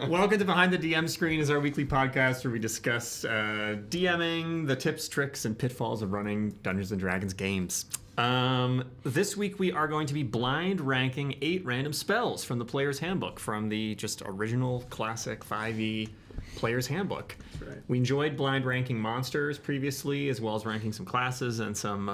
Welcome to Behind the DM Screen, is our weekly podcast where we discuss DMing, the tips, tricks, and pitfalls of running Dungeons & Dragons games. This week we are going to be blind ranking 8 random spells from the Player's Handbook, from the just original classic 5e Player's Handbook. That's right. We enjoyed blind ranking monsters previously, as well as ranking some classes and some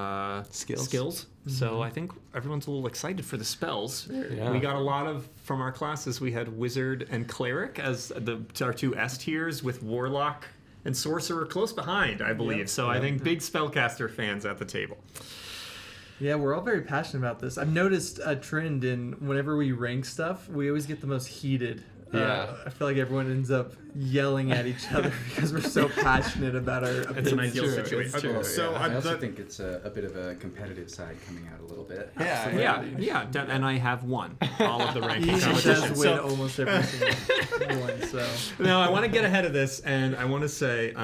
skills. Mm-hmm. So I think everyone's a little excited for the spells. Yeah. We got a lot from our classes. We had Wizard and Cleric as our 2 S tiers, with Warlock and Sorcerer close behind, I believe. Yep. So I think big Spellcaster fans at the table. Yeah, we're all very passionate about this. I've noticed a trend in whenever we rank stuff, we always get the most heated. Yeah. I feel like everyone ends up yelling at each other because we're so passionate about our opinions. It's an ideal true. situation. It's true. Okay, so I also think it's a bit of a competitive side coming out a little bit. Yeah. And I have won all of the ranking He does competitions. win almost every single one. So Now, I want to get ahead of this, and I want to say,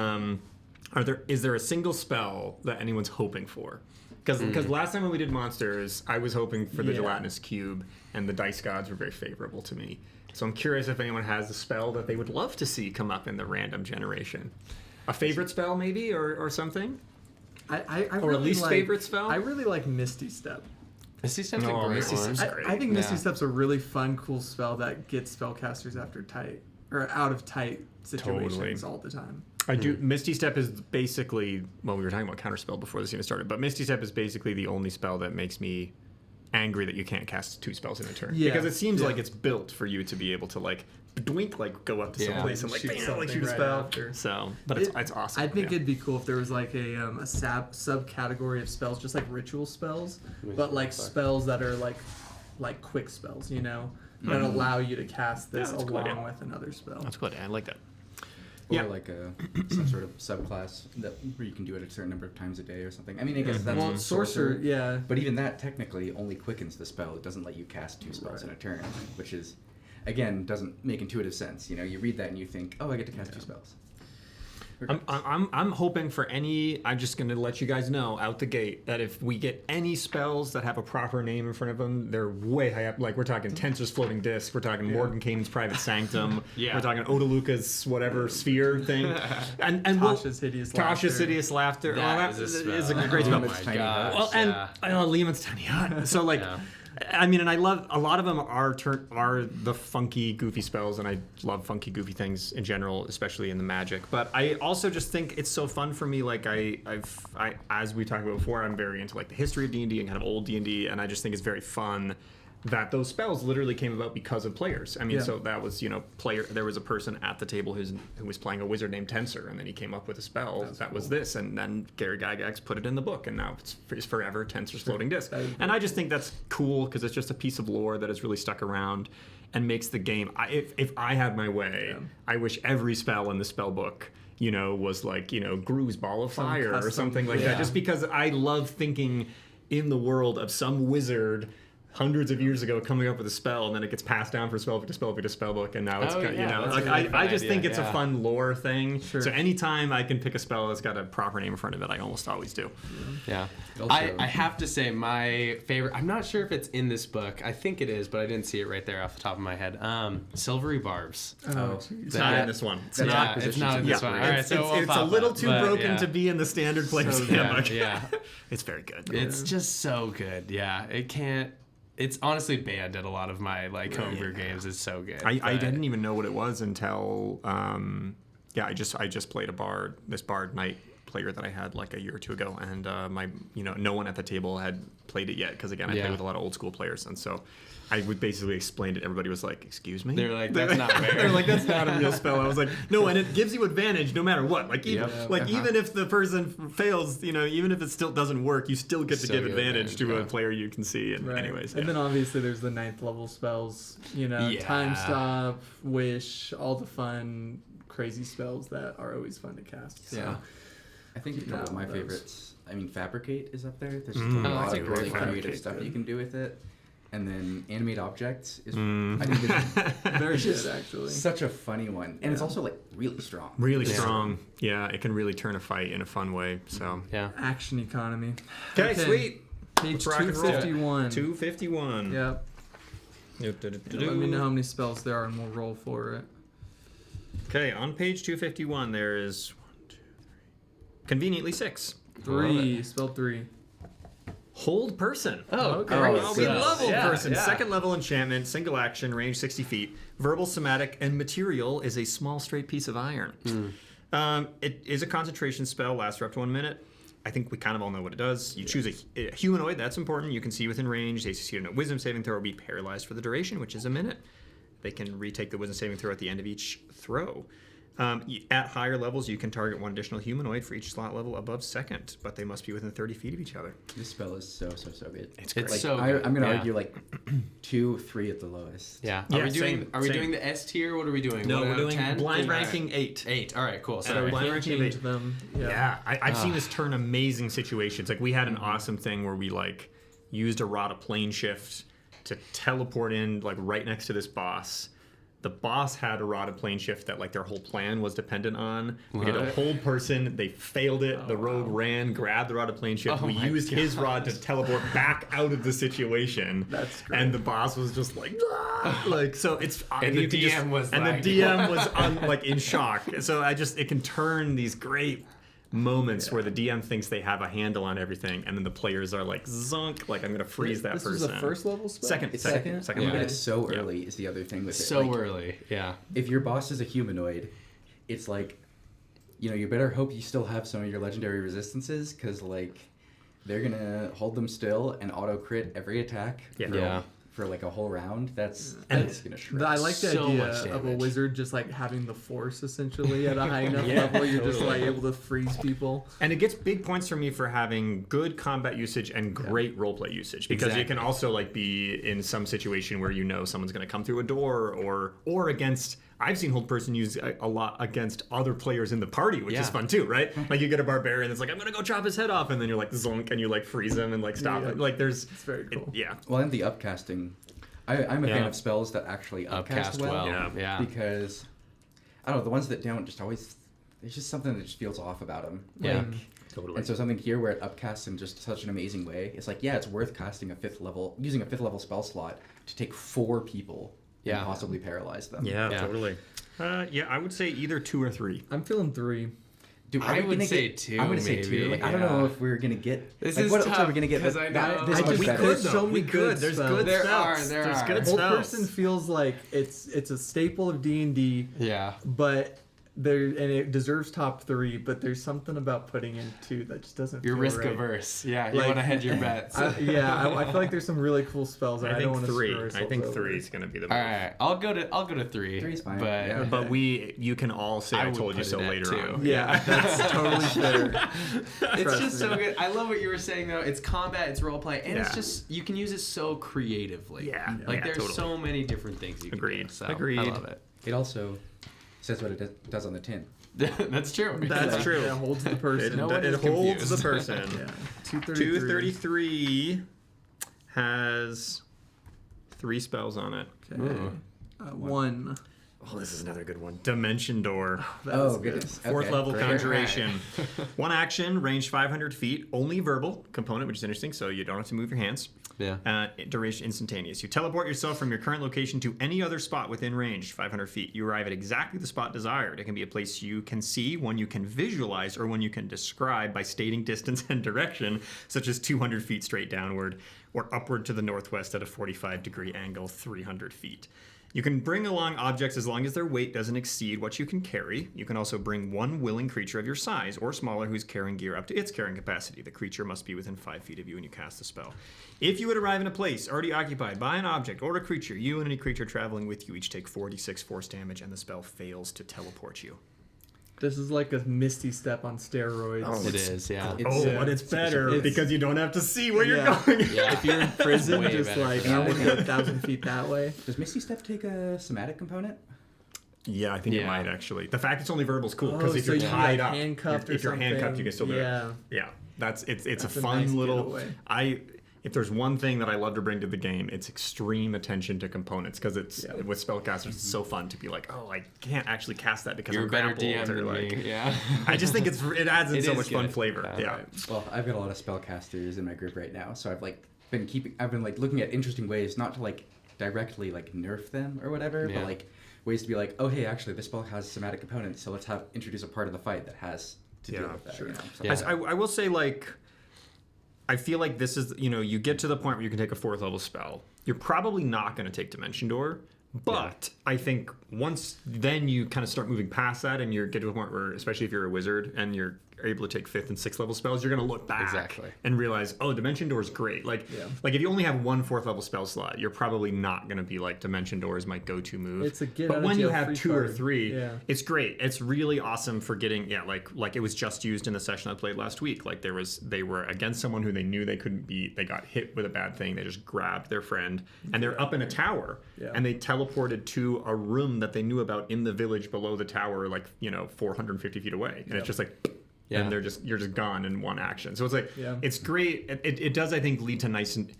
is there a single spell that anyone's hoping for? Because last time when we did monsters, I was hoping for the gelatinous cube, and the dice gods were very favorable to me. So I'm curious if anyone has a spell that they would love to see come up in the random generation. A favorite spell, maybe, or something? I Or really a least like, favorite spell? I really like Misty Step. Misty Step's a No, great Misty one. Step's great. I think Misty Yeah. Step's a really fun, cool spell that gets spellcasters out of tight situations all the time. I do. Misty Step is basically, well, we were talking about Counterspell before this even started, but Misty Step is basically the only spell that makes me angry that you can't cast 2 spells in a turn. Yeah. Because it seems like it's built for you to be able to, like, doink, like, go up to some place and, like, Shoot bam, like, something shoot a right spell. after. So, but it's awesome. I think yeah. it'd be cool if there was like a subcategory of spells, just like ritual spells, but like spells that are like quick spells, you know, that allow you to cast this that's a good along idea. with another spell. That's good. I like that. Or Yeah. like some sort of subclass where you can do it a certain number of times a day or something. I mean, I guess that's Well, sorcerer, yeah. But even that technically only quickens the spell. It doesn't let you cast 2 spells in a turn, which is, again, doesn't make intuitive sense. You know, you read that and you think, oh, I get to cast 2 spells. I'm hoping for any. I'm just going to let you guys know out the gate that if we get any spells that have a proper name in front of them, they're way high up. Like, we're talking Tensor's Floating Disc, we're talking Mordenkainen's Private Sanctum, we're talking Odalukka's whatever sphere thing, and Tasha's Hideous Laughter. Tasha's Hideous Laughter. That is a great spell. Oh my Tiny gosh. Hut. Well, and Lehman's Tiny Hut. So, like, I mean, and I love a lot of them are the funky, goofy spells, and I love funky, goofy things in general, especially in the Magic. But I also just think it's so fun for me. Like I as we talked about before, I'm very into like the history of D&D and kind of old D&D, and I just think it's very fun that those spells literally came about because of players. I mean, so that was, there was a person at the table who was playing a wizard named Tensor, and then he came up with a spell that was this, and then Gary Gygax put it in the book, and now it's forever Tensor's Floating Disc. And I just think that's cool because it's just a piece of lore that has really stuck around and makes the game. If I had my way, I wish every spell in the spell book, was like, Gru's Ball of Fire or something like that, just because I love thinking in the world of some wizard hundreds of years ago coming up with a spell, and then it gets passed down from spellbook to spellbook to spellbook, and now it's I just think it's a fun lore thing. Sure. So anytime I can pick a spell that's got a proper name in front of it, I almost always do. Yeah. Also- I have to say my favorite, I'm not sure if it's in this book. I think it is, but I didn't see it right there off the top of my head. Silvery Barbs. It's not in this one. It's not in this one. All right, so it's a little too broken to be in the standard player's handbook. Yeah. It's very good. It's just so good. Yeah. It's honestly banned at a lot of my homebrew games. It's so good. I didn't even know what it was until I just played this Bard Knight player that I had like a year or two ago, and no one at the table had played it yet because again I play with a lot of old school players, and so I would basically explain it. Everybody was like, "Excuse me?" They're like, "That's not fair." They're like, "That's not a real spell." I was like, "No, and it gives you advantage no matter what. Like even even if the person fails, even if it still doesn't work, you still get to give advantage to a player you can see." And anyways, and then obviously there's the 9th level spells, Time Stop, Wish, all the fun, crazy spells that are always fun to cast. So. Yeah. I think a couple of my favorites. I mean, Fabricate is up there. There's just a that's lot a of great really creative Fabricate, stuff good. you can do with it. And then Animate Objects is, I think, it's Very good, actually. such a funny one. And it's also, like, really strong. really strong. Yeah, it can really turn a fight in a fun way. So Yeah. Action economy. okay, sweet. Page Rock and roll. 251. 251. Yep. Let me know how many spells there are, and we'll roll for it. Okay, on page 251, there is 1, 2, 3, conveniently 6. 3, spelled 3. Hold Person. Oh, Okay. great. Oh, we love Hold Yeah, Person. yeah. Second level enchantment, single action, range 60 feet. Verbal, somatic, and material is a small straight piece of iron. It is a concentration spell, lasts for up to 1 minute. I think we kind of all know what it does. You choose a humanoid, that's important. You can see within range. They succeed on a wisdom saving throw or be paralyzed for the duration, which is a minute. They can retake the wisdom saving throw at the end of each throw. At higher levels, you can target one additional humanoid for each slot level above second, but they must be within 30 feet of each other. This spell is so good. It's great. so I'm good. going to Yeah. argue like 2, 3 at the lowest. Yeah. Yeah, Are we doing? same, Are we same. doing the S tier? What are we doing? No, 1 we're out of doing 10? blind All right. ranking 8. 8. All right. Cool. And Sorry. blind Can't ranking of change 8. them. Yeah, I've seen this turn amazing situations. Like we had an awesome thing where we like used a rod of plane shift to teleport in like right next to this boss. The boss had a rod of plane shift that like their whole plan was dependent on. We did a What? Hold Person. They failed it. The rogue ran, grabbed the rod of plane shift. Oh we my used his rod God. to teleport back out of the situation. That's great. And the boss was just like, "Ah!" Like so. It's And the you can just- DM was and like, the DM was like in shock. So it can turn these great moments where the DM thinks they have a handle on everything, and then the players are like, "Zunk!" Like I'm gonna freeze that This person. was a first level spell? Second. It's Second but Yeah. it's so Yeah. early is the other thing with it. So Like, early. Yeah. if your boss is a humanoid, it's like, you better hope you still have some of your legendary resistances, because like they're gonna hold them still and auto crit every attack Yeah. Yeah. for like a whole round. That's And gonna shred. I like the So idea much of a damage. wizard just like having the force essentially at a high enough Yeah, level. You're just totally. like able to freeze people. And it gets big points for me for having good combat usage and great roleplay usage, because it can Exactly. also like be in some situation where someone's going to come through a door or against. I've seen Hold Person used a lot against other players in the party, which is Yeah. fun too, right? Like you get a barbarian that's like, I'm gonna go chop his head off, and then you're like zonk, and you like freeze him and like stop Yeah. him. Like there's It's very cool. yeah. Well, and the upcasting. I'm a fan Yeah. of spells that actually upcast Upcast well. Yeah. Yeah. because I don't know, the ones that don't just always, there's just something that just feels off about them. Yeah. Like, Totally. and so something here where it upcasts in just such an amazing way, it's like, yeah, it's worth casting using a 5th level spell slot to take 4 people Yeah. and possibly paralyze them. Yeah, Yeah. totally. Yeah, I would say either 2 or 3. I'm feeling 3. Dude, I are we would gonna say get- 2, I'm gonna say maybe, 2. Like, I don't yeah. know if we're gonna get. This like, is what else tough, are we gonna get? 'cause That, I that, know- this I much just- better. there's so many We good could. There's spells. good There spells. are, There's are. good Hold spells. Person feels like it's a staple of D&D, Yeah. but it deserves top 3. But there's something about putting in 2 that just doesn't. You're feel risk right. averse. Yeah. You Like- want to hedge your bets. I feel like there's some really cool spells. And I I don't think want to 3. screw I ourselves think over. 3 is gonna be the All move. right. I'll go to 3. 3 is fine, But yeah. But you can all say I I would told you put so it at later 2. on. Yeah, that's totally fair. it's Trust just so me. good. I love what you were saying though. It's combat, it's roleplay, and it's Yeah. just you can use it so creatively. Yeah, Like yeah, there's totally. so many different things you can Agreed. do. So Agreed. I love it. It also says what it does on the tin. That's true. That's true. It holds the person. It, No one it is holds confused. the person. Yeah. 233. 233 has 3 spells on it. Okay. Ooh. 1. Oh, this is another good one. Dimension Door. That Oh, is good. goodness. 4th Okay, level great. conjuration. 1 action, range 500 feet, only verbal component, which is interesting, so you don't have to move your hands. Yeah. Duration instantaneous. You teleport yourself from your current location to any other spot within range, 500 feet. You arrive at exactly the spot desired. It can be a place you can see, one you can visualize, or one you can describe by stating distance and direction, such as 200 feet straight downward, or upward to the northwest at a 45-degree angle, 300 feet. You can bring along objects as long as their weight doesn't exceed what you can carry. You can also bring one willing creature of your size or smaller who's carrying gear up to its carrying capacity. The creature must be within 5 feet of you when you cast the spell. If you would arrive in a place already occupied by an object or a creature, you and any creature traveling with you each take 4d6 force damage, and the spell fails to teleport you. This is like a Misty Step on steroids. Oh, It is. Yeah. But it's better it's- because you don't have to see where you're Yeah. going. Yeah. If you're in prison, Way just better like for I'm that. gonna go 1,000 feet that way. Does Misty Step take a somatic component? Yeah, I think it Yeah. might actually. The fact it's only verbal is cool because if so you're you, tied like, up, handcuffed if or you're handcuffed, something. you can still do Yeah. it. Yeah, it's That's a a fun nice little. getaway. If there's one thing that I love to bring to the game, it's extreme attention to components because it's Yeah. with spellcasters. It's so fun to be like, oh, I can't actually cast that because You're a I'm better grappled, DM or than like, me. Yeah. I just think it adds in It so is much fun good. flavor. Yeah. Well, I've got a lot of spellcasters in my group right now, so I've been looking at interesting ways not to directly nerf them or whatever, Yeah. but ways to be like, oh hey, actually this spell has somatic components, so let's introduce a part of the fight that has to deal with that. Sure. You know? So Yeah. I will say, like, I feel like this is, you get to the point where you can take a 4th level spell. You're probably not going to take Dimension Door, but I think once then you kind of start moving past that, and you get to a point where, especially if you're a wizard and you're able to take 5th and 6th level spells, you're going to look back and realize, oh, Dimension Door is great. Like if you only have one 4th level spell slot, you're probably not going to be like, Dimension Door is my go-to move. It's a get but out when of you jail have free 2 or card. 3, it's great. It's really awesome for getting like it was just used in the session I played last week. Like they were against someone who they knew they couldn't beat. They got hit with a bad thing. They just grabbed their friend, and they're up in a tower, and they teleported to a room that they knew about in the village below the tower, like 450 feet away, and it's just like. Yeah. And you're just gone in one action. So it's like it's great. It does, I think, lead to nice, and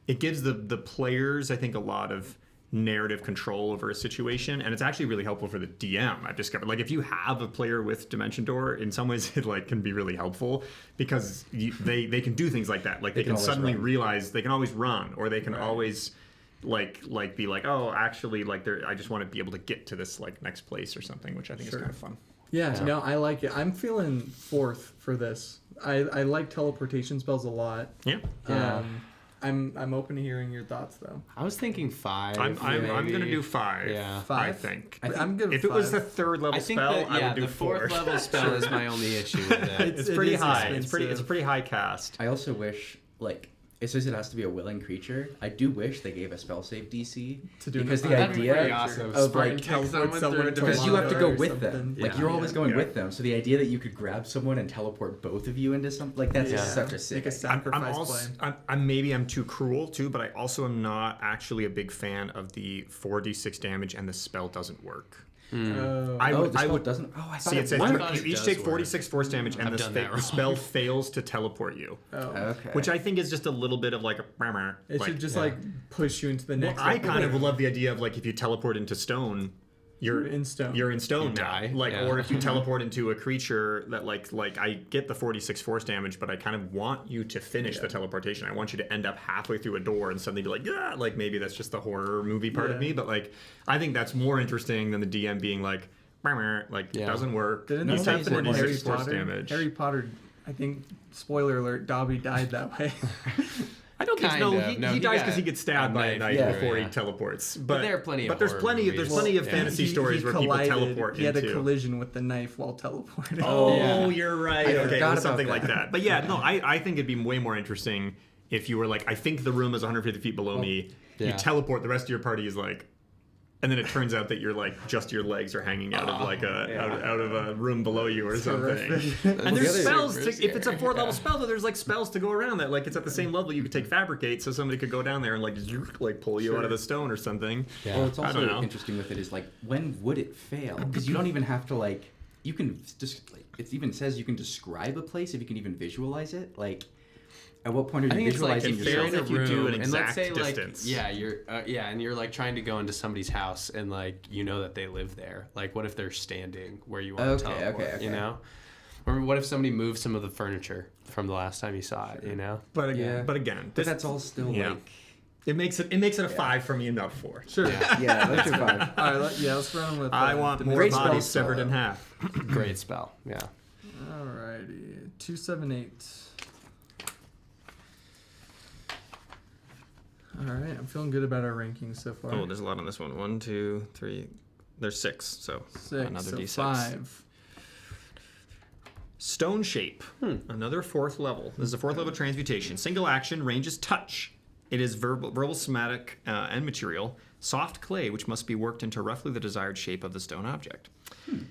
it gives the players, I think, a lot of narrative control over a situation, and it's actually really helpful for the DM. I've discovered, like, if you have a player with Dimension Door, in some ways it like can be really helpful because they can do things like that. Like they can suddenly realize they can always run, or they can always like be like, oh, actually, like I just want to be able to get to this like next place or something, which I think is kind of fun. Yeah, no, I like it. I'm feeling 4th for this. I like teleportation spells a lot. Yeah. I'm open to hearing your thoughts though. I was thinking 5. I'm gonna do 5. Yeah. 5. I think. I'm good. If with it was 5. the 3rd level spell, I would do the 4. 4th level spell is my only issue with it. It's pretty is high. expensive. It's a pretty high cast. I also wish, like, it says it has to be a willing creature. I do wish they gave a spell save DC To do because an the That'd be pretty idea awesome. of Spartan like teleport someone to because you have to go with them. something. Like you're always going with them. So the idea that you could grab someone and teleport both of you into something like that's just such a sick. Make a sacrifice play. Maybe I'm too cruel too, but I also am not actually a big fan of the 4d6 damage and the spell doesn't work. I would doesn't. Oh, I thought See, it says worked. you each take 46 force damage, and the spell fails to teleport you. Okay. Which I think is just a little bit of like a. It should just like push you into the next. I kind of love the idea of like if you teleport into stone, you're in stone. You're in stone now. die. Like, or if you teleport into a creature that like I get the 46 force damage, but I kind of want you to finish the teleportation. I want you to end up halfway through a door and suddenly be like, yeah, like maybe that's just the horror movie part of me, but like I think that's more interesting than the DM being like, it doesn't work. Didn't You this take happen in 46 Harry force Potter? damage. Harry Potter, I think, spoiler alert, Dobby died that way. I don't think Kind so. of. He No, dies got because he gets stabbed by a knife before he teleports. But there are plenty of there's horror plenty of movies. fantasy stories where people teleport He had a into. collision with the knife while teleporting. Oh, you're right. I Okay, it forgot was something about like that. But yeah, no, I think it'd be way more interesting if you were like, I think the room is 150 feet below me. You Yeah. teleport. The rest of your party is like. And then it turns out that you're like just your legs are hanging out of like out of a room below you or something. And there's spells. If it's a 4th level spell, though, there's like spells to go around that. Like it's at the same level. You could take fabricate, so somebody could go down there and like pull you out of the stone or something. Yeah. Well, it's I don't also know. interesting with it is like when would it fail? Because you don't even have to like you can just like it even says you can describe a place if you can even visualize it. Like at what point are I you think it's like visualizing if you're feels in a like you do room an and let's exact say distance. like you're and you're like trying to go into somebody's house and like you know that they live there. Like what if they're standing where you want to teleport? Okay. You know, or what if somebody moved some of the furniture from the last time you saw it? You know, But again, But that's all still like it makes it a 5 for me and not 4. Sure. yeah, that's your vibe. All right, let's run with. I want more Great bodies spell severed spell. in half. great spell. Yeah. Alrighty, 278. All right, I'm feeling good about our rankings so far. Oh, there's a lot on this one. 1, 2, 3. There's 6, so 6, another so D6. 5. Stone shape. Another 4th level. This is a 4th level transmutation. Single action, range is touch. It is verbal somatic and material. Soft clay, which must be worked into roughly the desired shape of the stone object.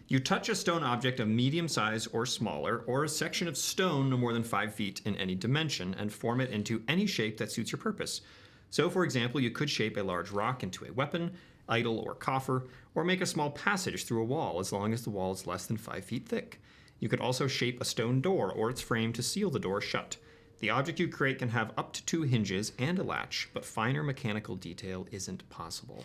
You touch a stone object of medium size or smaller, or a section of stone no more than 5 feet in any dimension, and form it into any shape that suits your purpose. So, for example, you could shape a large rock into a weapon, idol, or coffer, or make a small passage through a wall as long as the wall is less than 5 feet thick. You could also shape a stone door or its frame to seal the door shut. The object you create can have up to 2 hinges and a latch, but finer mechanical detail isn't possible.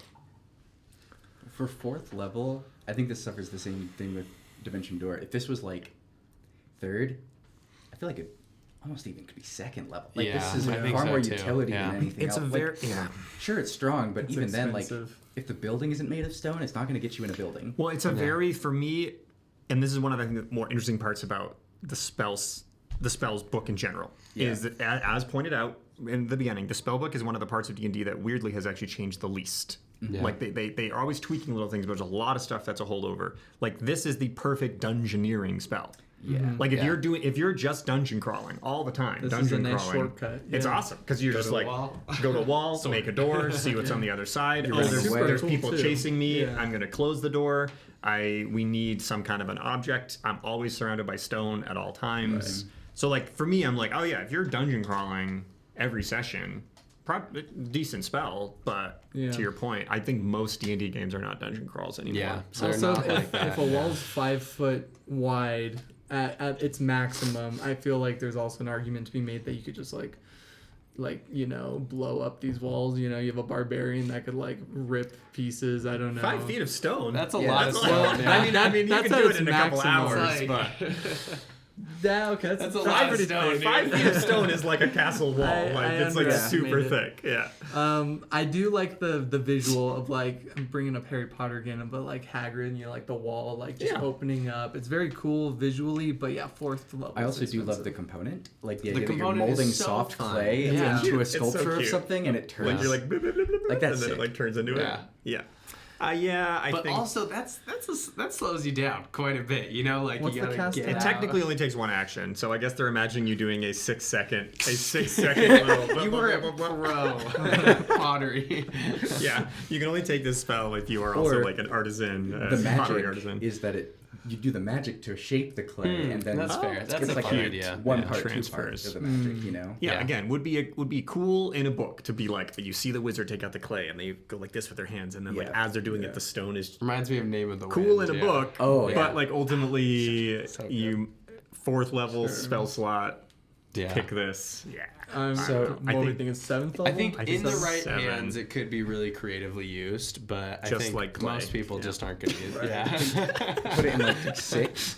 For 4th level, I think this suffers the same thing with Dimension Door. If this was like 3rd, I feel like it almost even could be second level. Like Yeah, this is I think far so more too. utility Yeah. than anything It's else. a very Sure, it's strong, but It's even then, like expensive. if the building isn't made of stone, it's not going to get you in a building. Well, it's a very, for me, and this is one of the more interesting parts about the spells book in general, is that as pointed out in the beginning, the spell book is one of the parts of D&D that weirdly has actually changed the least. Yeah. Like they are always tweaking little things, but there's a lot of stuff that's a holdover. Like this is the perfect dungeoneering spell. Yeah. Like if you're just dungeon crawling all the time, This is dungeon a nice crawling, shortcut, it's yeah. awesome because you're just to a like wall. go to a wall, make a door, see what's on the other side. Oh, running there's, away. there's Cool people too. chasing me. Yeah. I'm gonna close the door. We need some kind of an object. I'm always surrounded by stone at all times. So like for me, I'm like, oh yeah, if you're dungeon crawling every session, decent spell. But Yeah. to your point, I think most D&D games are not dungeon crawls anymore. Yeah. So they're Also, not like that. if a wall's 5 foot wide at its maximum, I feel like there's also an argument to be made that you could just like blow up these walls. You have a barbarian that could like rip pieces. I don't know. 5 feet of stone. That's a Yeah, lot of that's stone. a Yeah. lot. I mean, you that's can at do it its in a couple maximum. hours, Like- but Yeah, okay, That's a that's lot of pretty stone, big. dude. 5 feet of stone is like a castle wall. It's like super underestimated. thick. Yeah. I do like the visual of like, I'm bringing up Harry Potter again, but like Hagrid, like the wall like just Yeah. opening up. It's very cool visually, but yeah, 4th level. I is also do love the expensive. component, like the The idea that you're component is molding so soft fun. clay Yeah. into a It's so sculpture of cute. something, and it turns. When you're like, blah, blah, blah, blah, blah, Like, that's and then it sick. like turns into Yeah. it. Yeah. I But think also that slows you down quite a bit. Like What's you the gotta cast get it out? technically only takes one action. So I guess they're imagining you doing a 6 second little. You were a pro pottery. Yeah, you can only take this spell if you are also Or like an artisan, the pottery magic artisan. is that you do the magic to shape the clay, and then that's fair. it's That's a like fun a idea. one Yeah. part, 2 Transfers. parts of the magic. Yeah, Yeah. again, would be cool in a book to be like you see the wizard take out the clay and they go like this with their hands, and then like Yeah. as they're doing it, the stone is Reminds me of Name of the cool Wind. in a yeah. book. Oh, yeah. but like ultimately So good. you 4th level spell slot. Yeah. Pick this. Yeah. So, I what do you think- think it's 7th level? I think I think in the that's right 7. hands, it could be really creatively used, but I Just think like clay. most people Yeah. just aren't going to use it. Right. Yeah. put it in like 6.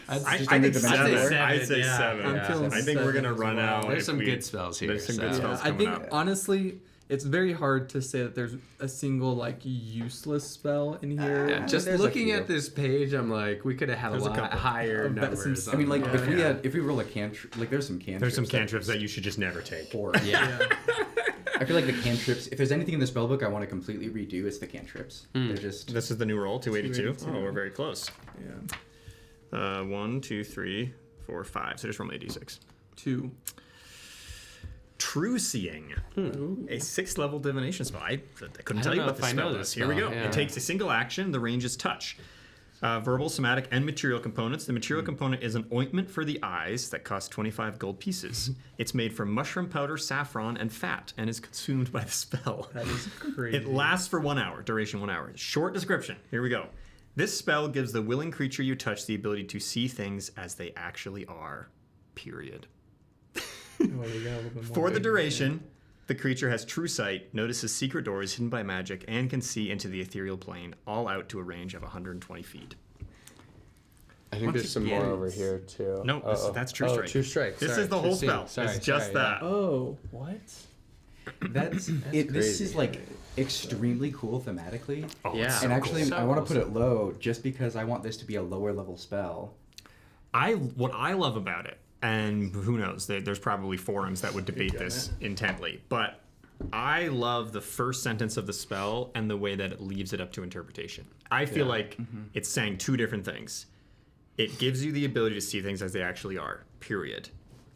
I Just think under the 7. magic. I'd say Yeah. 7. I'm feeling I think we're 7 gonna as run well. out. There's if some we- good spells here. There's some good so- spells I coming think up. honestly, it's very hard to say that there's a single like useless spell in here. Yeah, just There's a looking few. at this page, I'm like, we could have had There's a a lot couple. higher I bet some- numbers. I mean, like Yeah. if we roll a cantrip, like there's some cantrips. There's some cantrips that you should just never take. Horrible. Yeah. I feel like the cantrips. If there's anything in the spellbook I want to completely redo, it's the cantrips. They're just. This is the new roll, 282. 282. Oh, we're very close. Yeah. 1, 2, 3, 4, 5. So just roll my d6. 2. True Seeing, a 6th level divination spell. I couldn't I tell don't you know what if this I know spell this is. Here we go. spell, yeah. It takes a single action. The range is touch. Verbal, somatic, and material components. The material component is an ointment for the eyes that costs 25 gold pieces. It's made from mushroom powder, saffron, and fat, and is consumed by the spell. That is crazy. It lasts for 1 hour. Duration 1 hour. Short description. Here we go. This spell gives the willing creature you touch the ability to see things as they actually are. Period. Oh, we got a little bit more For the there. duration, the creature has true sight, notices secret doors hidden by magic, and can see into the ethereal plane, all out to a range of 120 feet. I think Once there's some more again, over here too. No, that's True Strike. True Strike. This Sorry, is the True whole Seeing. spell. Sorry, It's just sorry, that. Oh, what? This crazy. is like extremely cool thematically. Oh, Yeah. it's so And actually, cool. I want So to put it low just because I want this to be a lower level spell. what I love about it, and who knows, there's probably forums that would debate this intently, but I love the first sentence of the spell and the way that it leaves it up to interpretation. I feel like it's saying 2 different things. It gives you the ability to see things as they actually are, period.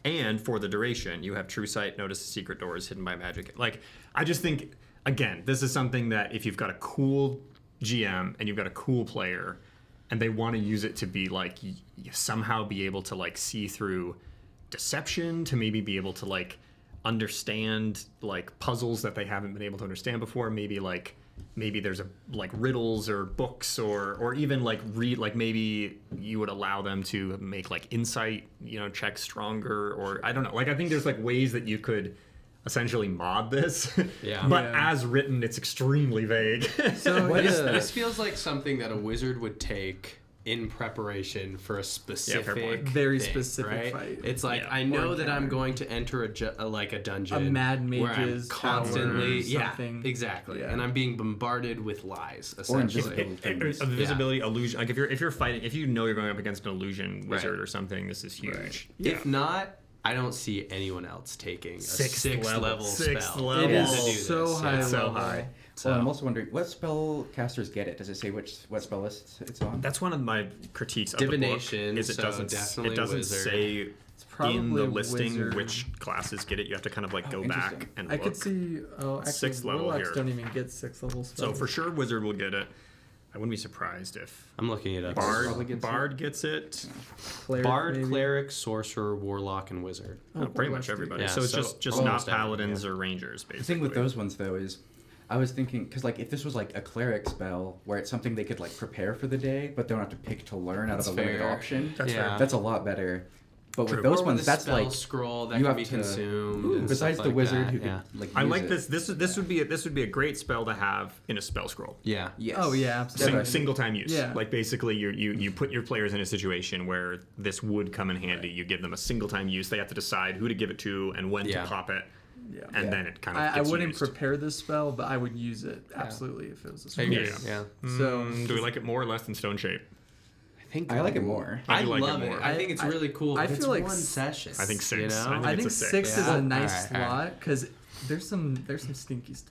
And for the duration, you have true sight, notice the secret doors hidden by magic. Like, I just think, again, this is something that if you've got a cool GM and you've got a cool player and they want to use it to be like, somehow be able to like see through deception, to maybe be able to like understand like puzzles that they haven't been able to understand before, maybe there's a like riddles or books or even like read, like maybe you would allow them to make like insight checks stronger, or I don't know, like I think there's like ways that you could essentially mod this. Yeah. But Yeah. as written, it's extremely vague. So This, yeah. this feels like something that a wizard would take in preparation for a specific very thing, specific right? fight. It's like Yeah. I know Or that I'm encounter. going to enter a dungeon, A Mad where I'm Mage's constantly, tower or yeah, something. exactly, Yeah. and I'm being bombarded with lies. Or Essentially, invisible things. Invisibility, illusion. Like if you're fighting, if you know you're going up against an illusion wizard Right. or something, this is huge. Right. If not, I don't see anyone else taking a Sixth level Sixth spell. level. It Yeah. is to do this. so high So level. high. Well, I'm also wondering, what spell casters get it? Does it say what spell list it's on? That's one of my critiques of Divination, the book. Is it so doesn't definitely wizard. say It's probably in the listing wizard. which classes get it. You have to kind of like go interesting. back and I look. could see. Oh, actually, Sixth level warlocks here. don't even get 6th level spells. So for sure, wizard will get it. I wouldn't be surprised if I'm looking it up. Probably Bard gets it. gets it. Cleric, Bard, maybe? cleric, sorcerer, warlock, and wizard. Oh, pretty warlocks much do. everybody. Yeah, so it's so just not almost everyone, paladins yeah. or rangers, basically. The thing with those ones though is, I was thinking because like if this was like a cleric spell where it's something they could like prepare for the day, but don't have to pick to learn out of That's a limited fair. option. That's Yeah. fair. That's a lot better. But True. with those Or ones, with a that's spell like scroll that you can have be to- consumed. and besides stuff the like wizard that, who yeah. could like. I use like it. this would be a great spell to have in a spell scroll. Yeah. Yes. Oh yeah, absolutely. Single time use. Yeah. Like basically you put your players in a situation where this would come in handy. You give them a single time use. They have to decide who to give it to and when Yeah. to pop it. Yeah. And Yeah. then it kind of I gets wouldn't used. prepare this spell, but I would use it absolutely if it was a spell. I agree. Yeah. Yeah. So Do we like it more or less than Stone Shape? I think I like it more. I I do like it love it. more. I think it's really cool. I but it's feel like one session. I think 6. You know? I I think it's a 6 is Yeah. a nice Alright, alright. slot because there's some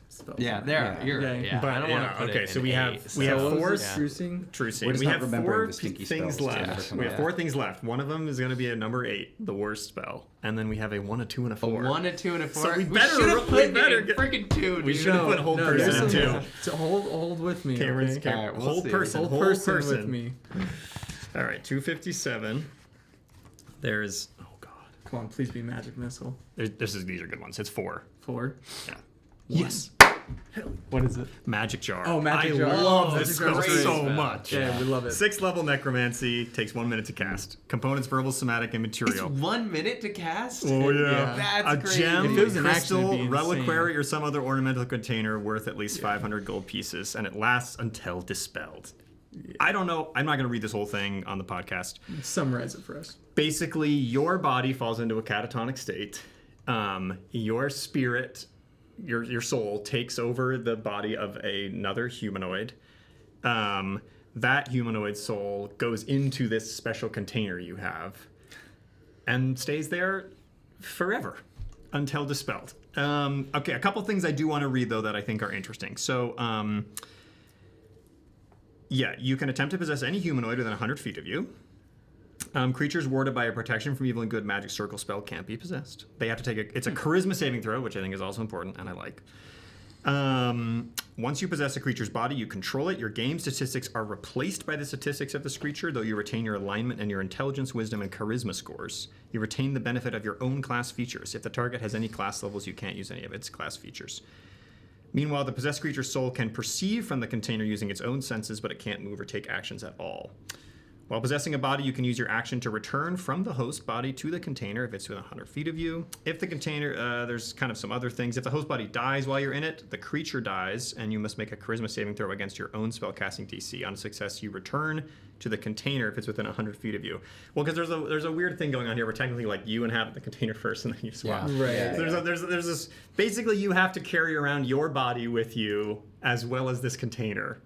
spells. Yeah, in there. Yeah. You're Yeah. right. Yeah. But, I don't want yeah, to put okay, it so in we have- 8, we have So what four- was Yeah. Trucing? True. We're just We not have remembering 4 the stinky things spells left. together. We have Yeah. 4 things left. One of them is going to be a number 8, the worst spell, and then we have a 1, a 2, and a A 4. 1, a 2, and a 4. So we should better- have we put it better in get- freaking 2, dude. We should have put hold person there's in some- 2. So hold with me. Cameron's okay? Alright, we'll whole see. person, Hold whole person, person with me. All right, 257. There's God. Come on, please be magic missile. These are good ones. It's 4. 4. Yeah. Yes. What is it? Magic Jar. Oh, Magic I Jar. love Oh, this Magic spell Jar's so great. much. Yeah, we love it. 6th level necromancy takes 1 minute to cast. Components verbal, somatic, and It's material. 1 minute to cast? Oh yeah, Yeah. That's a crazy. gem, If it was an action, crystal, it'd be insane. reliquary, or some other ornamental container worth at least 500 gold pieces, and it lasts until dispelled. I don't know. I'm not going to read this whole thing on the podcast. Summarize it for us. Basically, your body falls into a catatonic state. Your spirit, your soul, takes over the body of another humanoid. That humanoid soul goes into this special container you have and stays there forever until dispelled. Okay, a couple things I do want to read, though, that I think are interesting. So, yeah, you can attempt to possess any humanoid within 100 feet of you. Creatures warded by a protection from evil and good magic circle spell can't be possessed. They have to take it's a charisma saving throw, which I think is also important, and I like. Once you possess a creature's body, you control it. Your game statistics are replaced by the statistics of this creature, though you retain your alignment and your intelligence, wisdom, and charisma scores. You retain the benefit of your own class features. If the target has any class levels, you can't use any of its class features. Meanwhile, the possessed creature's soul can perceive from the container using its own senses, but it can't move or take actions at all. While possessing a body, you can use your action to return from the host body to the container if it's within 100 feet of you. If the container, there's kind of some other things. If the host body dies while you're in it, the creature dies, and you must make a charisma saving throw against your own spellcasting DC. On success, you return to the container if it's within 100 feet of you. Well, because there's a weird thing going on here where technically, like, you inhabit the container first, and then you swap. Yeah. Right. Yeah. So there's this. Basically, you have to carry around your body with you as well as this container.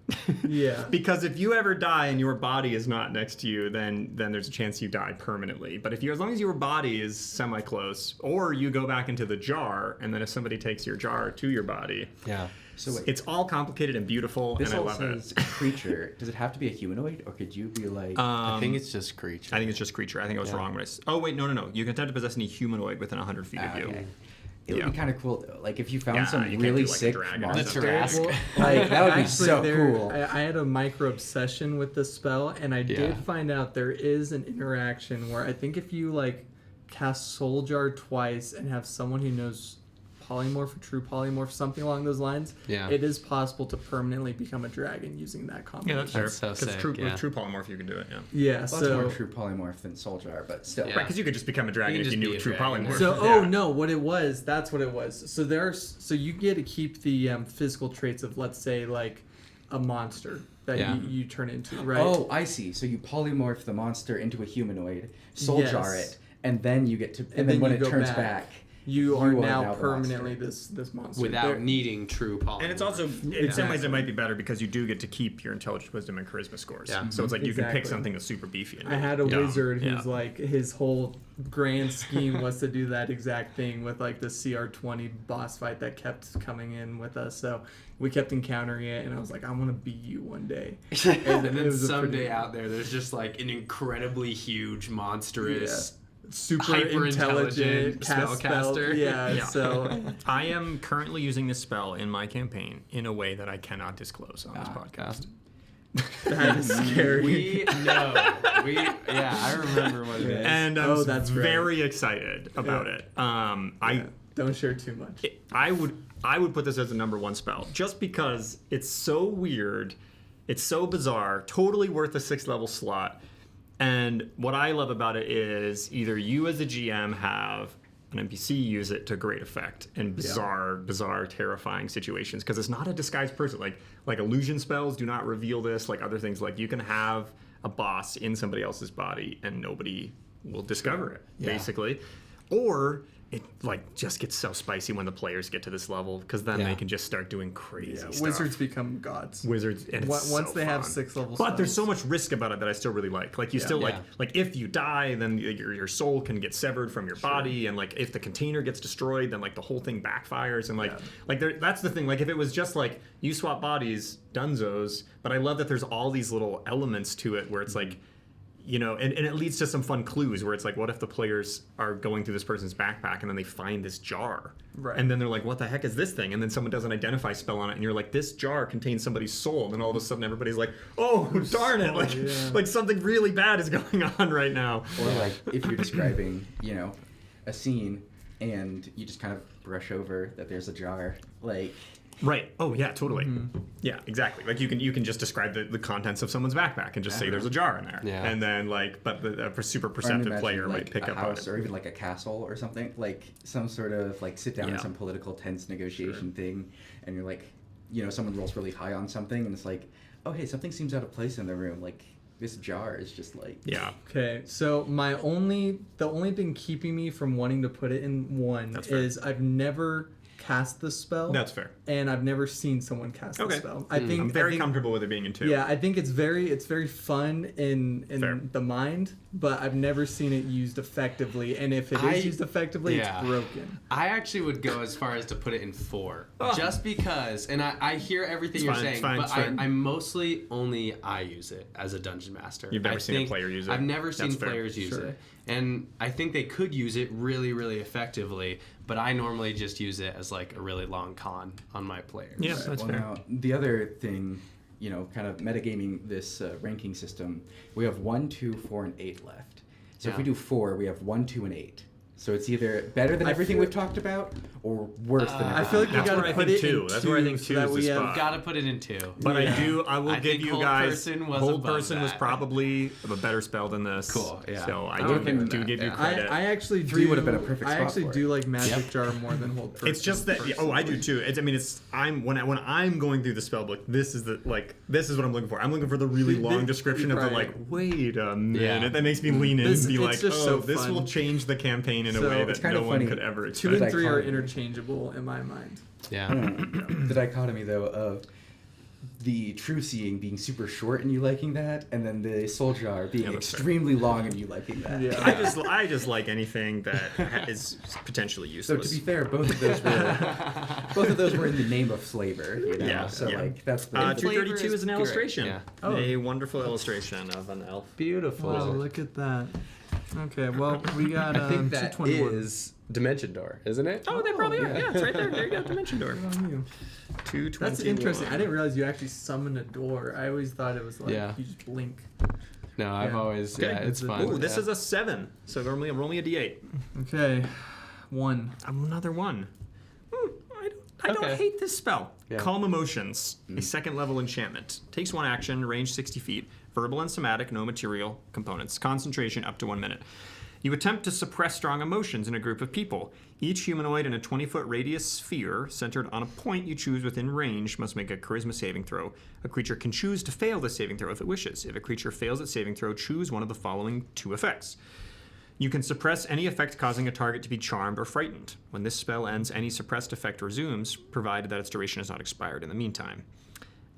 Yeah. Because if you ever die and your body is not next to you, then there's a chance you die permanently. But as long as your body is semi-close, or you go back into the jar, and then if somebody takes your jar to your body, Yeah. So wait, it's all complicated and beautiful, this and I all love says it. creature. Does it have to be a humanoid, or could you be like? I think it's just creature. I think it's just creature. I think I was wrong when oh wait, no. You can attempt to possess any humanoid within 100 feet of you. Okay. It would Yeah. be kind of cool though. Like if you found Yeah, some you can't really do, like, a sick dragon or monster. something. Tarrasque. Like that would be Actually, so there- cool. I had a micro obsession with this spell, and I Yeah. did find out there is an interaction where I think if you like cast Soul Jar twice and have someone who knows polymorph or true polymorph, something along those lines, Yeah. it is possible to permanently become a dragon using that combination. Yeah, that's fair. That's so Because sick, yeah. with true polymorph, you can do it. Yeah. Yeah, Well, that's so more true polymorph than Soul Jar, but still. Yeah. Right, because you could just become a dragon You if can you just knew be a true dragon. polymorph. So, Yeah. oh no, what it was, that's what it was. So you get to keep the physical traits of, let's say, like a monster. that Yeah. you turn into, right? Oh, I see. So you polymorph the monster into a humanoid, soul jar Yes. it, and then you get to, and, And then then when you it go turns back. back, You are now now the permanently monster. this monster. Without There- needing true polymorph. And it's also, in some ways, it might be better because you do get to keep your intelligence, wisdom, and charisma scores. Yeah. So it's like you can pick Exactly. something that's super beefy. And I had a Yeah. wizard Yeah. who's like his whole grand scheme was to do that exact thing with like the CR20 boss fight that kept coming in with us. So we kept encountering it, and I was like, I want to be you one day. And it then was a someday pretty- out there's just like an incredibly huge, monstrous, Super hyper-intelligent intelligent cast spell. spellcaster. Yeah, Yeah. so I am currently using this spell in my campaign in a way that I cannot disclose on this podcast. that is scary. We know. I remember what it is. And I'm that's right. very excited about it. Don't share too much. I would put this as a number 1 spell just because it's so weird, it's so bizarre, totally worth a 6th level slot. And what I love about it is either you as a GM have an NPC use it to great effect in bizarre, terrifying situations because it's not a disguised person. Like illusion spells do not reveal this. Like other things, like you can have a boss in somebody else's body and nobody will discover it, basically. Or it like just gets so spicy when the players get to this level because then they can just start doing crazy stuff. Wizards become gods. Wizards, and it's Once so they have fun. 6 levels. But there's so much risk about it that I still really like. Like you still like if you die, then your soul can get severed from your body, and like if the container gets destroyed, then like the whole thing backfires, and that's the thing. Like if it was just like you swap bodies, dunzos. But I love that there's all these little elements to it where it's like. You know, and it leads to some fun clues where it's like, what if the players are going through this person's backpack and then they find this jar? Right. And then they're like, what the heck is this thing? And then someone does an identify spell on it and you're like, this jar contains somebody's soul. And then all of a sudden everybody's like, oh, darn it. Like, like something really bad is going on right now. Or like if you're describing, you know, a scene and you just kind of brush over that there's a jar, like... Right. Oh yeah, totally. Yeah, exactly. Like you can just describe the contents of someone's backpack and just say there's a jar in there. Yeah. And then like, but the super Or I'm perceptive imagining, player like, might pick a up on house it. or even like a castle or something, like some sort of like sit down in some political tense negotiation thing, and you're like, you know, someone rolls really high on something, and it's like, oh hey, something seems out of place in the room. Like this jar is just like Okay, so the only thing keeping me from wanting to put it in 1 is I've never cast the spell. That's fair. And I've never seen someone cast the spell. I'm very comfortable with it being in 2. Yeah, I think it's very fun in Fair. the mind, but I've never seen it used effectively. And if it is used effectively, it's broken. I actually would go as far as to put it in 4, just because. And I hear everything you're saying, but I mostly I use it as a dungeon master. You've never seen a player use it. I've never seen That's fair. players use it, and I think they could use it really, really effectively. But I normally just use it as like a really long con on my players. Yeah, that's fair. Now, the other thing, you know, kind of metagaming this ranking system, we have 1, 2, 4, and 8 left. So if we do 4, we have 1, 2, and 8. So it's either better than everything we've talked about, or worse than everything. I feel like we That's gotta where I put think it in 2. That's where I think 2 so that is we the have spot. Gotta put it in 2. But I will I give think you Hold guys. Person was Hold above Person was that. probably a better spell than this. Cool, yeah. So I I'm do, okay with do that, give you yeah. credit. I actually 3 do. would have been a perfect I spot actually for do it. like Magic Jar more than Hold Person. It's just that. Oh, I do too. When I'm going through the spell book. This is what I'm looking for. I'm looking for the really long description of the like. Wait a minute. That makes me lean in and be like, just so this fun. will change the campaign in a So, way it's that kind no of one funny. could ever 2 expect. and 3 are dichotomy. interchangeable in my mind. Yeah. The dichotomy, though, of the true seeing being super short and you liking that, and then the soul jar being that's fair. extremely long and you liking that. Yeah. I just like anything that is potentially So useless. to be fair, both of those were in the name of flavor. You know? Yeah, So yeah. like that's the. flavor 232 is is an great, illustration. yeah. A wonderful illustration of an elf. Beautiful. Wow, look at that. Okay, well we got I think that 221. is Dimension Door, isn't it? Oh, they probably are. Yeah, it's right there. There you go, Dimension Door. Good on you. 221. That's interesting. I didn't realize you actually summon a door. I always thought it was like Yeah. you just blink. No, I've Yeah. always Okay. it's fun. Ooh, this yeah. is a 7. So roll me a d8. Okay, 1. Another 1. I don't Okay. hate this spell. Yeah. Calm Emotions, a 2nd level enchantment. Takes 1 action, range 60 feet. Verbal and somatic, no material components. Concentration up to 1 minute. You attempt to suppress strong emotions in a group of people. Each humanoid in a 20-foot radius sphere centered on a point you choose within range must make a charisma saving throw. A creature can choose to fail the saving throw if it wishes. If a creature fails its saving throw, choose one of the following 2 effects. You can suppress any effect causing a target to be charmed or frightened. When this spell ends, any suppressed effect resumes, provided that its duration has not expired in the meantime.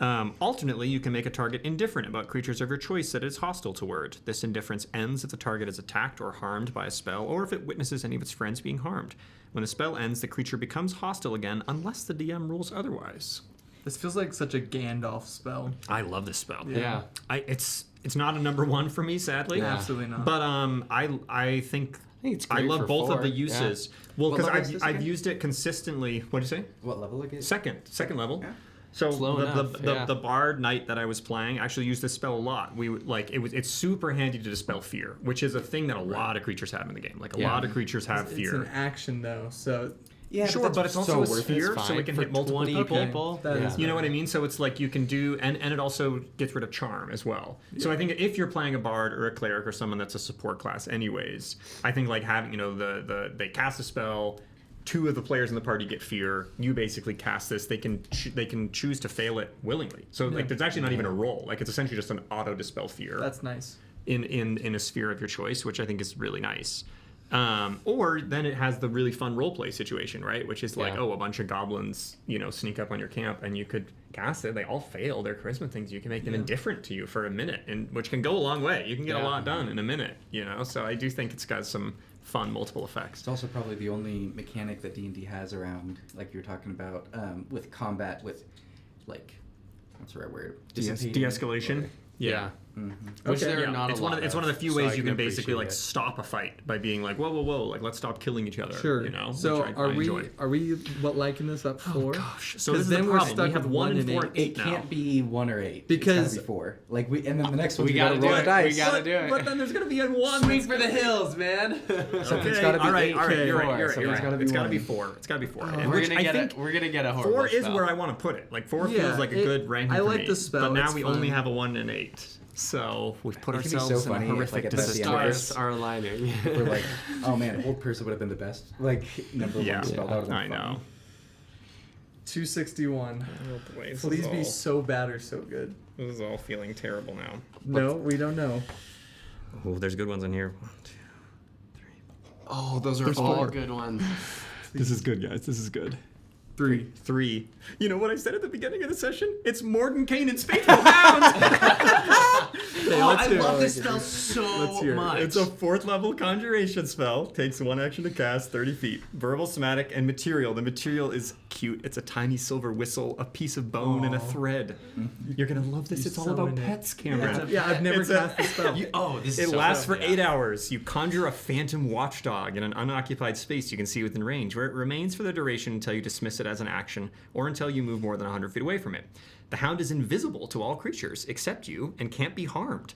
Alternately, you can make a target indifferent about creatures of your choice that is hostile toward. This indifference ends if the target is attacked or harmed by a spell, or if it witnesses any of its friends being harmed. When the spell ends, the creature becomes hostile again, unless the DM rules otherwise. This feels like such a Gandalf spell. I love this spell. Yeah. It's not a number 1 for me, sadly. Yeah. Absolutely not. But I think it's I great love for both 4. of the uses. Yeah. Well, What because level is this I've again? used it consistently. What did you say? What level again? Second level. Yeah. So It's low enough, yeah. the bard knight that I was playing actually used this spell a lot. It's super handy to dispel fear, which is a thing that a lot of creatures have in the game. Like a lot of creatures have It's fear. an action though, so Yeah, Sure, but it's also a sphere, so it can hit multiple people. That is You know what I mean? So it's like you can do, and it also gets rid of charm as well. So I think if you're playing a bard or a cleric or someone that's a support class, anyways, I think like having they cast a spell, 2 of the players in the party get fear. You basically cast this. They can choose to fail it willingly. So like there's actually not even a roll. Like it's essentially just an auto dispel fear. that's nice. in a sphere of your choice, which I think is really nice. Or then it has the really fun roleplay situation, right? Which is like, a bunch of goblins, sneak up on your camp, and you could cast it. They all fail their charisma things. You can make them indifferent to you for a minute, and which can go a long way. You can get a lot done in a minute, So I do think it's got some fun multiple effects. It's also probably the only mechanic that D&D has around, like you were talking about, with combat, with like, what's the right word? De-escalation. Or- Yeah. Mm-hmm. Which there are not it's a lot one of the few so ways I you can basically appreciate like it. stop a fight by being like, whoa, like let's stop killing each other. Sure. So which I are enjoy. we liking this up 4? Oh gosh. So 'Cause this is then the we're problem. stuck We have with 1 and 4 8. and 8 It now. can't be 1 or 8. Because- it's gotta be 4. Like and then the next one We gotta roll do the it. dice. We gotta do it. But then there's gonna be a 1. Swing for the hills, man. Something's gotta be all right, 8. all right. You're right. You're Something's right. gotta be It's gotta be 1. 4. It's gotta be 4. And We're which gonna I get think we're gonna get a horrible 4 is spell. where I want to put it. Like 4 Yeah, feels like a good ranking I for like me. the spell, But now it's we fun. only have a 1 and 8. So we've put It could be ourselves so in a funny if, horrific like, at the end of the disadvantage. Stars are aligning. We're like, oh man, Hold Person would have been the best. Like number 1 spell. That would have been I fun. know. 261. Oh boy, Please be so bad or so good. This is all feeling terrible now. No, we don't know. Oh, there's good ones in here. 1, 2, 3. Oh, those are There's all 4. good ones. This is good, guys. This is good. 3. 3. You know what I said at the beginning of the session? It's Mordenkainen's Faithful Hound! Okay, I let's hear it. love this Let's spell Let's so hear it. much. It's a 4th level conjuration spell. Takes 1 action to cast, 30 feet. Verbal, somatic, and material. The material is cute. It's a tiny silver whistle, a piece of bone, and a thread. You're gonna love this. It's all so about in it. pets, Cameron. Yeah, I've never It's a- cast the spell. this is It so lasts for good. 8 hours. You conjure a phantom watchdog in an unoccupied space you can see within range, where it remains for the duration until you dismiss it as an action, or until you move more than 100 feet away from it. The hound is invisible to all creatures, except you, and can't be harmed.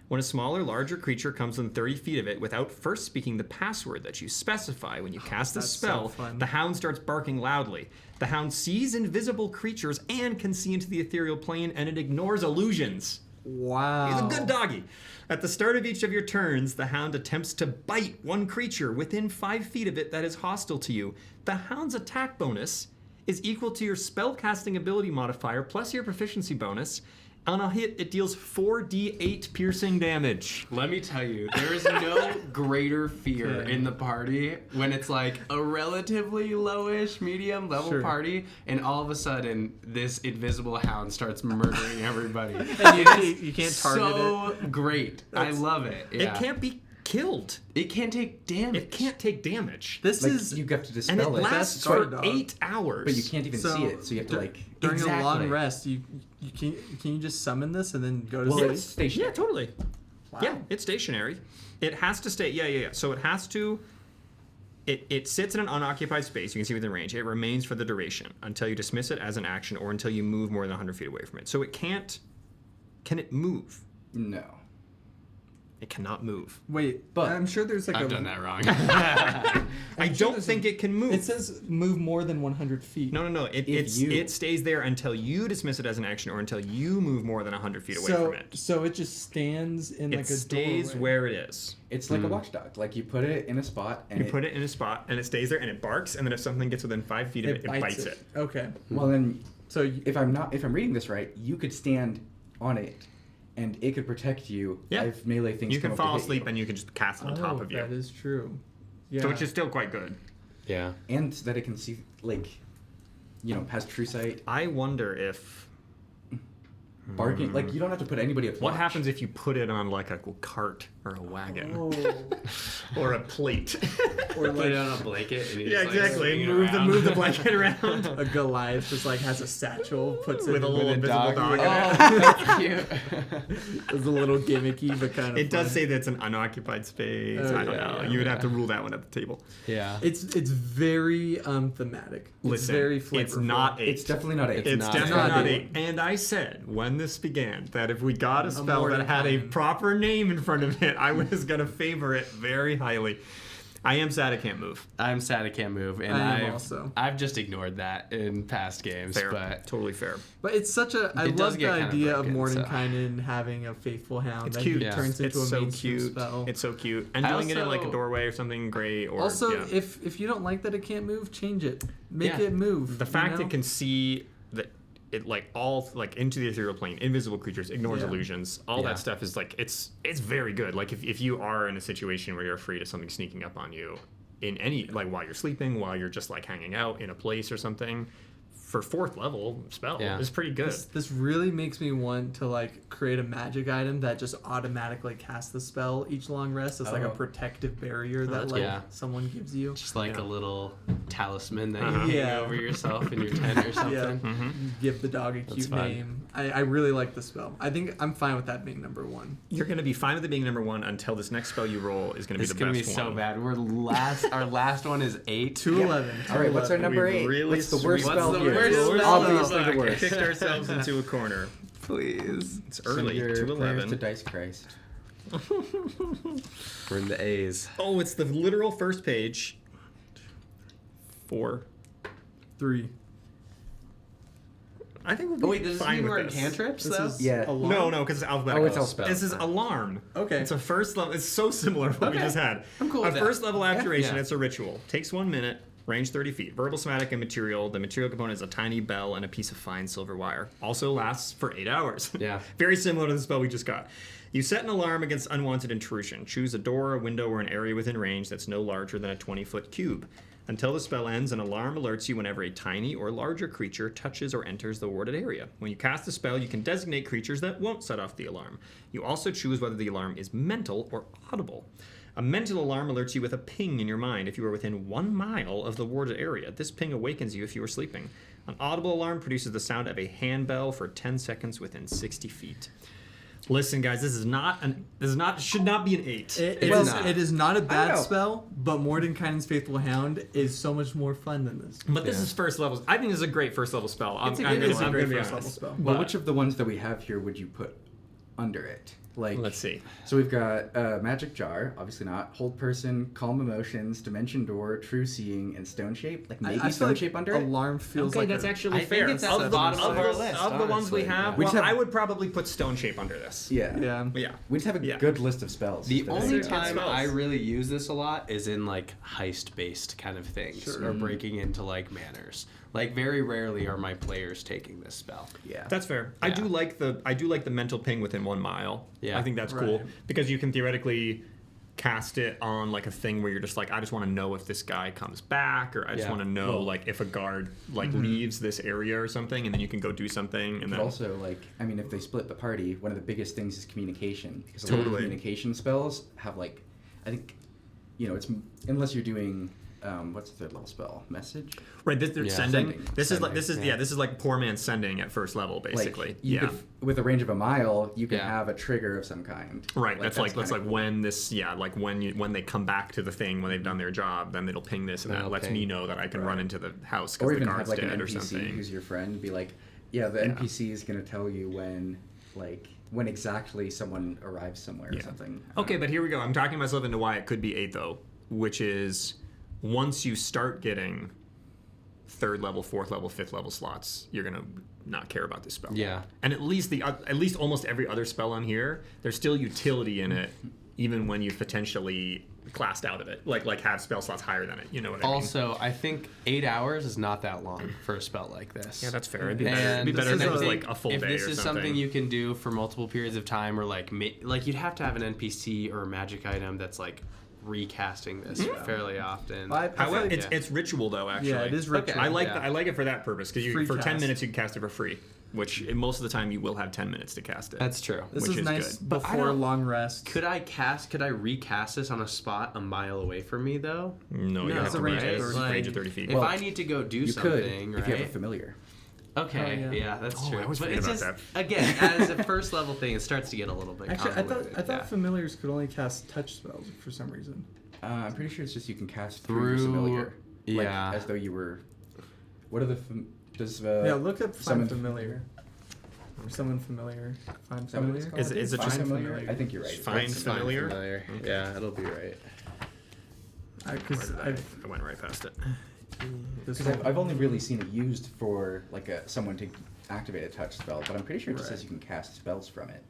When a smaller, larger creature comes within 30 feet of it without first speaking the password that you specify when you cast the That's so spell, fun. the hound starts barking loudly. The hound sees invisible creatures and can see into the ethereal plane, and it ignores illusions. Wow. He's a good doggy. At the start of each of your turns, the hound attempts to bite one creature within 5 feet of it that is hostile to you. The hound's attack bonus is equal to your spellcasting ability modifier plus your proficiency bonus. On a hit, it deals 4d8 piercing damage. Let me tell you, there is no greater fear in the party when it's like a relatively lowish, medium level party, and all of a sudden this invisible hound starts murdering everybody. And you can't target it. So great. I love it. Yeah. It can't be killed. It can't take damage. It can't take damage. This Like is you have to And dispel it it, lasts That's for guard dog. 8 hours. but you can't even So, see it. So you have to like during a long Exactly. rest. You can you just summon this and then go to Well, sleep? it's stationary. Yeah, totally. Wow. Yeah, it's stationary. It has to stay. Yeah. So it has to. It sits in an unoccupied space. You can see within range. It remains for the duration until you dismiss it as an action or until you move more than 100 feet away from it. So it can't. Can it move? No. It cannot move. Wait, But I'm sure there's like I've done that wrong. I sure don't there's think it can move. It says move more than 100 feet. No. It stays there until you dismiss it as an action or until you move more than 100 feet away from it. So it just stands in like a stays doorway. where it is. It's like a watchdog. Like you put it in a spot and You put it in a spot and it stays there and it barks, and then if something gets within 5 feet of it, it bites it. Okay. Well then, So if I'm reading this right, you could stand on it, and it could protect you. Yeah. If melee things You can come up to fall hit asleep you. and you can just cast it on top of you. That is true. Yeah. So which is still quite good. Yeah. And that it can see, like, has true sight. I wonder if Barking, like you don't have to put anybody at what watch. happens if you put it on like a cart or a wagon Oh. or a plate. Or Put like it on a blanket and you Yeah, just, like, exactly. swing it Move around. the blanket around a Goliath just like has a satchel, puts it with a in little a invisible dog. dog. in it. Oh, that's cute. It's a little gimmicky, but kind of. It does fun. say that it's an unoccupied space. Oh, I don't yeah, know. yeah, You would have to rule that one at the table. Yeah. It's very thematic. It's Listen, very flavorful. it's not 8. It's definitely not 8. It's not definitely not not eight. 8. And I said when this began that if we got a spell more that had a time. proper name in front of it, I was going to favor it very highly. I am sad I can't move. I'm sad I can't move, and I am also. I've just ignored that in past games. Fair. But Totally fair. But it's such a. I It does love the get kind of idea of broken, so. Mordenkainen having a faithful hound It's that cute. he Yeah. turns into It's a so mainstream cute. spell. It's so cute. And I doing it in like a also- doorway or something great. Or Also, yeah. if you don't like that it can't move, change it. Make Yeah. it move. The fact you know? it can see that it like all like into the ethereal plane, invisible creatures, ignores Yeah. illusions, all Yeah. that stuff is like it's very good. Like if you are in a situation where you're afraid of something sneaking up on you in any like while you're sleeping, while you're just like hanging out in a place or something, for 4th level spell Yeah. is pretty good. This really makes me want to like create a magic item that just automatically casts the spell each long rest. It's like a Oh. protective barrier that that's like cool. someone gives you. just like Yeah. a little talisman that Uh-huh. you Yeah. hang over yourself in your tent or something. You give the dog a cute fun. name. I really like the spell. I think I'm fine with that being number 1. You're gonna be fine with it being number 1 until this next spell you roll is gonna be It's the gonna best be one. so bad. Our last one is 8. 211. All right, what's our number We've 8? really What's the worst sweet- spell What's the here? worst spell? Obviously the worst. Kicked ourselves into a corner. Please. It's Send early. your prayers 211. to Dice Christ. We're in the A's. Oh, it's the literal first page. 4. 3. I think we'll be Oh wait, does this fine mean with we're this. in cantrips This though? is Yeah. alarm? No, because it's alphabetical. Oh, it's alphabetical. This is alarm. Okay. It's a first level. It's so similar to what we Okay. just had. I'm cool A with that. first level activation. Yeah. It's a ritual. Takes 1 minute. Range 30 feet. Verbal, somatic, and material. The material component is a tiny bell and a piece of fine silver wire. Also lasts for 8 hours. Yeah. Very similar to the spell we just got. You set an alarm against unwanted intrusion. Choose a door, a window, or an area within range that's no larger than a 20-foot cube. Until the spell ends, an alarm alerts you whenever a tiny or larger creature touches or enters the warded area. When you cast the spell, you can designate creatures that won't set off the alarm. You also choose whether the alarm is mental or audible. A mental alarm alerts you with a ping in your mind if you are within 1 mile of the warded area. This ping awakens you if you are sleeping. An audible alarm produces the sound of a handbell for 10 seconds within 60 feet. Listen, guys, should not be an 8. It is not a bad know. spell, but Mordenkainen's Faithful Hound is so much more fun than this. But this is first level. I think this is a great first level spell. It's a great I'm gonna be first level honest. spell. But which of the ones that we have here would you put under it? Like, Let's see. So we've got Magic Jar, obviously not. Hold Person, Calm Emotions, Dimension Door, True Seeing, and Stone Shape. Like maybe I feel Stone like Shape under it. Alarm feels Okay, like that's a- actually I fair. think it's at the bottom of our list, of the ones we honestly. have, We well, just have- I would probably put Stone Shape under this. Yeah. yeah. Yeah. We just have a Yeah. good list of spells. The that I only think- good time spells. I really use this a lot is in like heist-based kind of things Sure. or breaking into like manors. Like very rarely are my players taking this spell. Yeah. That's fair. I Yeah. do like the mental ping within 1 mile. Yeah. I think that's cool Right. because you can theoretically cast it on like a thing where you're just like, I just want to know if this guy comes back, or I just Yeah. want to know like if a guard like leaves this area or something, and then you can go do something, and But then also, like, I mean, if they split the party, one of the biggest things is communication. Because a lot Totally. of communication spells have, like, I think, it's unless you're doing, what's the third level spell? Message? right. This, they're Yeah. sending. Sending. This is like Sending, this is like poor man sending at first level basically. Like, you yeah. could, with a range of a mile, you can Yeah. have a trigger of some kind. Right, that's like kinda cool. when this, like when they come back to the thing when they've done their job, then it'll ping this, and that That'll lets ping. me know that I can run Right. into the house Or because the even have, guards like, an did it or NPC something. who's your friend, be like, yeah, the NPC is going to tell you when, like, when exactly someone arrives somewhere or something. Okay, but here we go. I'm talking myself into why it could be 8 though, which is once you start getting 3rd level, 4th level, 5th level slots, you're gonna not care about this spell. Yeah. And at least almost every other spell on here, there's still utility in it, even when you've potentially classed out of it, like have spell slots higher than it. You know what I mean? Also, I think 8 hours is not that long for a spell like this. Yeah, that's fair. It'd be better if it was like a full day or something. If this is something you can do for multiple periods of time, or like you'd have to have an NPC or a magic item that's like recasting this fairly often. However, it's ritual though. Actually, Yeah, it is ritual. Okay. I like it for that purpose because for 10 minutes you can cast it for free, which most of the time you will have 10 minutes to cast it. That's true. This which is nice good. before a long rest. Could I recast this on a spot a mile away from me though? No, you have it's a to range range of 30 30 feet. If I need to go do You something, could right? if you have a familiar. Okay, Oh, yeah. yeah, that's true. I always But forget it's about just again, as a first level thing, it starts to get a little bit Actually, convoluted. I thought familiars could only cast touch spells for some reason. I'm pretty sure it's just you can cast through your familiar. Like, yeah. as though you were. What are the. Does. Yeah, look up summon- find familiar. Or summon familiar. Find Is that what it's familiar. called? Is it Find just familiar? I think you're right. Find It's familiar? Okay. Yeah, it'll be right. Because I went right past it. Because I've only really seen it used for like someone to activate a touch spell, but I'm pretty sure it just says you can cast spells from it.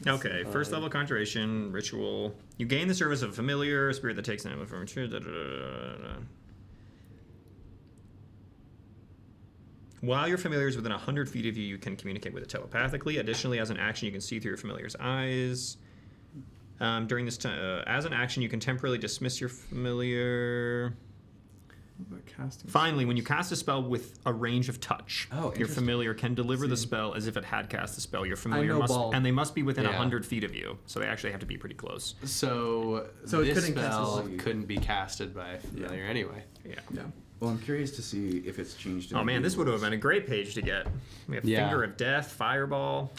Okay, first level conjuration, ritual. You gain the service of a familiar, a spirit that takes an animal from While your familiar is within 100 feet of you, you can communicate with it telepathically. Additionally, as an action, you can see through your familiar's eyes. During this time, as an action, you can temporarily dismiss your familiar. casting. Finally, when you cast a spell with a range of touch, Oh, your interesting. familiar can deliver the spell as if it had cast the spell. Your familiar know must, ball. and they must be within Yeah. 100 feet of you, so they actually have to be pretty close. So So it this couldn't cast spell as- couldn't be casted by a familiar anyway. Yeah. Yeah. Well, I'm curious to see if it's changed. In Oh the man, this would have rules. been a great page to get. We have Yeah. Finger of Death, Fireball.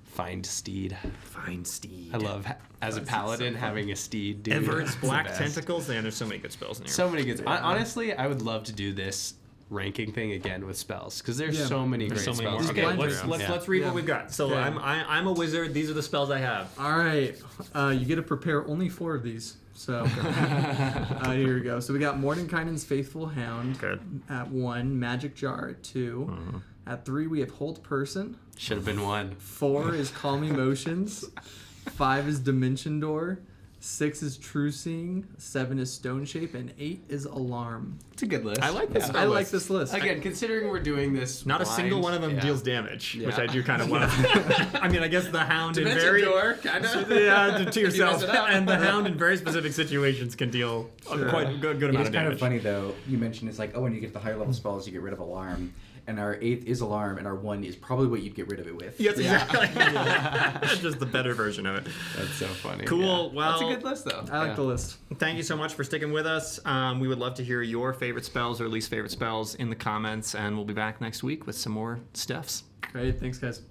Find steed. Find Steed. I love as a paladin having a steed. Dude. Everett's It's the Black best. Tentacles. Man, there's so many good spells in here. So many good. Honestly, I would love to do this ranking thing again with spells because there's so many There's great so many more. spells. Okay, blind let's rounds. let's read Yeah. what we've got. So Okay. I'm a wizard. These are the spells I have. All right. You get to prepare only 4 of these. So here we go. So we got Mordenkainen's Faithful Hound Good. at 1, Magic Jar at 2. At 3, we have Hold Person. Should have been one. 4 is Calm Emotions. 5 is Dimension Door. 6 is True Seeing. 7 is Stone Shape. And 8 is Alarm. It's a good list. I like this. I like this list. Again, considering we're doing this, Not a blind, single one of them yeah. deals damage, which Yeah. I do kind of want. I mean, I guess the Hound in Dimension very Door, kinda. yeah to yourself, mess it up. and the Hound in very specific situations can deal quite a good It amount is of kind damage. of funny though. You mentioned it's like, oh, when you get the higher level spells, you get rid of Alarm, and our 8th is Alarm, and our 1 is probably what you'd get rid of it with. Yes, exactly. It's just the better version of it. That's so funny. Cool. Yeah. Well, that's a good list though. I like the list. Thank you so much for sticking with us. We would love to hear your favorite spells or least favorite spells in the comments, and we'll be back next week with some more stuffs. Great. Thanks, guys.